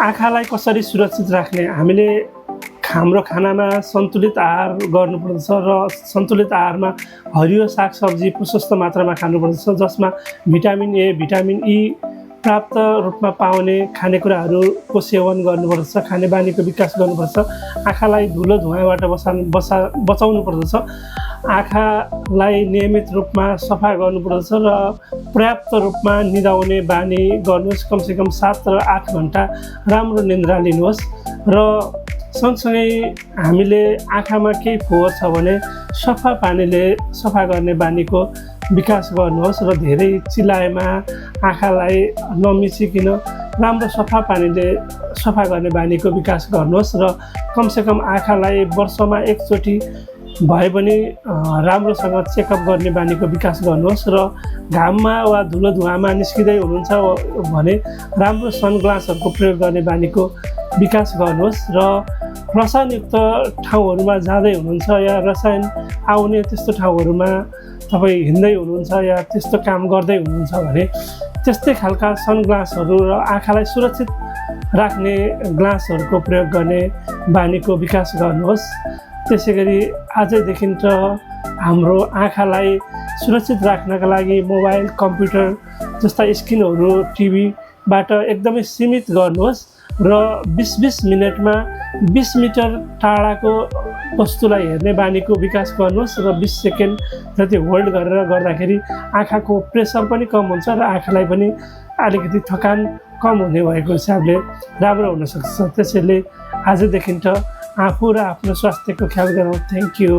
आँखालाई कसरी सुरक्षित राख्ने हामीले हाम्रो खानामा सन्तुलित आहार गर्नुपर्दछ र सन्तुलित आहारमा हरियो सागसब्जी प्रशस्त मात्रामा खानुपर्दछ जसमा भिटामिन ए भिटामिन ई प्राप्त रूपमा पाउने खानेकुराहरूको सेवन गर्नुपर्दछ खाने बानीको विकास गर्नुपर्छ आँखालाई धुलो धुवाँबाट बचाउनु पर्दछ आँखालाई नियमित रूपमा सफा गर्नुपर्दछ र पर्याप्त रूपमा निदाउने बानी गर्नुहोस् कमसेकम 7 र 8 घण्टा राम्रो निन्द्रा लिनुहोस् र सँगसँगै हामीले आँखामा केही फोहोर छ भने सफा पानीले सफा गर्ने बानीको विकास गर्नुहोस् र धेरै चिलाएमा आँखालाई नमिचिकन राम्रो सफा पानीले सफा गर्ने बानीको विकास गर्नुहोस् र कमसेकम आँखालाई वर्षमा एकचोटि भए पनि राम्रोसँग चेकअप गर्ने बानीको विकास गर्नुहोस् र घाममा वा धुलो धुवाँमा निस्किँदै हुनुहुन्छ भने राम्रो सनग्लासहरूको प्रयोग गर्ने बानीको विकास गर्नुहोस् र रसायनयुक्त ठाउँहरूमा जाँदै हुनुहुन्छ या रसायन आउने त्यस्तो ठाउँहरूमा तपाईँ हिँड्दै हुनुहुन्छ या त्यस्तो काम गर्दै हुनुहुन्छ भने त्यस्तै खालका सनग्लासहरू र आँखालाई सुरक्षित राख्ने ग्लासहरूको प्रयोग गर्ने बानीको विकास गर्नुहोस् त्यसै गरी आजैदेखि हाम्रो आँखालाई सुरक्षित राख्नका लागि मोबाइल कम्प्युटर जस्ता स्क्रिनहरू टिभीबाट एकदमै सीमित गर्नुहोस् र 20-20 मिनटमा 20 मिटर टाढाको वस्तुलाई हेर्ने बानीको विकास गर्नुहोस् र 20 सेकेन्ड जति होल्ड गरेर गर्दाखेरि आँखाको प्रेसर पनि कम हुन्छ र आँखालाई पनि अलिकति थकान कम हुने भएको हिसाबले राम्रो हुनसक्छ त्यसैले आजदेखि आफू र आफ्नो स्वास्थ्यको ख्याल गरौँ थ्याङ्क यू